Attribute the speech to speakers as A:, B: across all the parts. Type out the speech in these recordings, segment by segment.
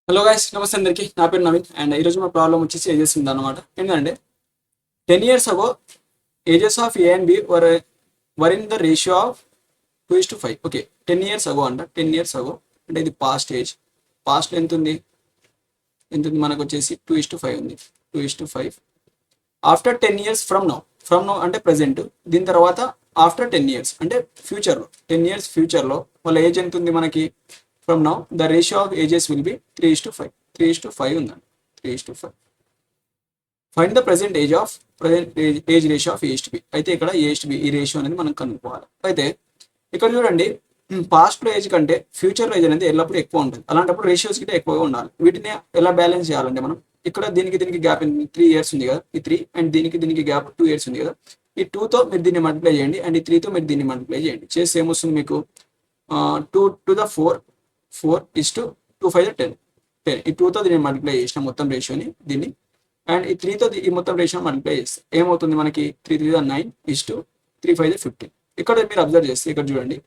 A: Hello guys, నమస్తే అందరికి. నా పేరు నవీన్ అండ్ ఈరోజు మా ప్రాబ్లం వచ్చేసి ఏజెస్ ఉంది అనమాట. ఏంటంటే 10 years ago ages of A and B were in the ratio of 2:5. Okay, 10 years ago అంట. 10 years ago అంటే ఇది పాస్ట్ ఏజ్. పాస్ట్ ఎంత ఉంది మనకు వచ్చేసి 2:5 ఉంది. 2:5 ఆఫ్టర్ 10 years ఫ్రమ్ నౌ అంటే ప్రెసెంట్. దీని తర్వాత ఆఫ్టర్ 10 years అంటే ఫ్యూచర్లో 10 years ఫ్యూచర్లో వాళ్ళ ఏజ్ ఎంత ఉంది మనకి. From now the ratio of ages will be 3:5. 3:5 ఉందండి. 3:5 find the present age ratio of age to be. అయితే ఇక్కడ ఏజ్ టు బి ఈ రేషియో అనేది మనం కనుక్కోవాలి. అయితే ఇక్కడ చూడండి, పాస్ట్లో ఏజ్ కంటే ఫ్యూచర్లో ఏజ్ అనేది ఎల్లప్పుడూ ఎక్కువ ఉంటుంది. అలాంటప్పుడు రేషియోస్ గిట్ట ఎక్కువగా ఉండాలి. వీటిని ఎలా బ్యాలెన్స్ చేయాలంటే మనం ఇక్కడ దీనికి గ్యాప్ 3 years ఉంది కదా, ఈ 3 అండ్ దీనికి గ్యాప్ 2 years ఉంది కదా. ఈ 2తో మీరు దీన్ని మల్టిప్లై చేయండి అండ్ ఈ 3తో మీరు దీన్ని మల్టిప్లై చేయండి. చేస్తే ఏమొస్తుంది మీకు 2 to the 4 2 5 10. ఈ 2తో దీన్ని మల్టిప్లై చేసిన మొత్తం రేషియోని దీన్ని అండ్ ఈ 3తో ఈ మొత్తం రేషియో మల్టిప్లై చేస్తే ఏమవుతుంది మనకి 3 3 9 3 5 15. ఇక్కడ మీరు అబ్జర్వ్ చేస్తే ఇక్కడ చూడండి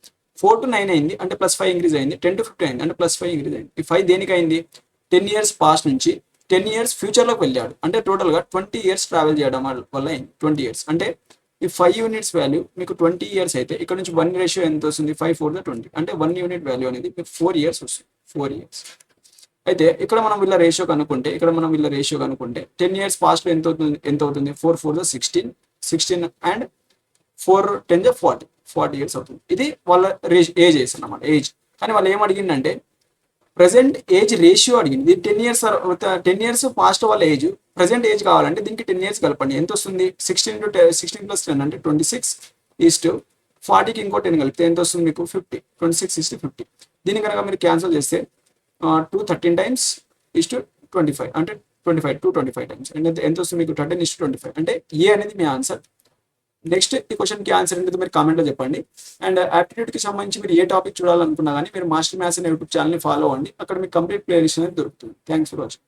A: 4 to 9 అయింది అంటే +5 ఇంక్రీజ్ అయింది. 10 to 15 అయింది అంటే +5 ఇంక్రీజ్ అయింది. ఈ 5 దేనికి అయింది? 10 years పాస్ట్ నుంచి 10 years ఫ్యూచర్లోకి వెళ్ళాడు. అంటే టోటల్గా 20 years ట్రావెల్ చేయడం వల్ల అయింది. 20 years అంటే ఈ 5 units వాల్యూ మీకు 20 years అయితే ఇక్కడ నుంచి 1 రేషియో ఎంత వస్తుంది? 5 4 20 అంటే 1 unit వాల్యూ అనేది మీకు 4 years వస్తుంది. 4 years అయితే ఇక్కడ మనం వీళ్ళ రేషియో కనుక్కుంటే 10 years పాస్ట్లో ఎంత అవుతుంది? 4 4 16 అండ్ 4 10 40 years అవుతుంది. ఇది వాళ్ళ ఏజ్ అన్నమాట. ఏజ్ కానీ వాళ్ళు ఏం అడిగిందంటే ప్రెసెంట్ ఏజ్ రేషియో అడిగింది. 10 years పాస్ట్ వాళ్ళ ఏజ్, ప్రెసెంట్ ఏజ్ కావాలంటే దీనికి 10 years కలపండి. ఎంత వస్తుంది? 16 + 10 అంటే 26 40కి ఇంకో 10 కలిపితే ఎంత వస్తుంది మీకు? 50. 26 50. దీన్ని కనుక మీరు క్యాన్సిల్ చేస్తే 2 13 times 25 అంటే 25 times అంటే ఎంత వస్తుంది మీకు? 13:25 అంటే ఏ అనేది మీ ఆన్సర్. నెక్స్ట్ ఈ క్వశ్చన్కి ఆన్సర్ ఏంటో మీరు కామెంట్లో చెప్పండి. అండ్ యాప్టిట్యూడ్కి సంబంధించి మీరు ఏ టాపిక్ చూడాలనుకున్నా కానీ మీరు మాస్టర్ మ్యాథ్స్ అనే యూట్యూబ్ ఛానల్ని ఫాలో అవ్వండి. అక్కడ మీకు కంప్లీట్ ప్లేలిస్ట్ అనేది దొరుకుతుంది. Thanks for watching.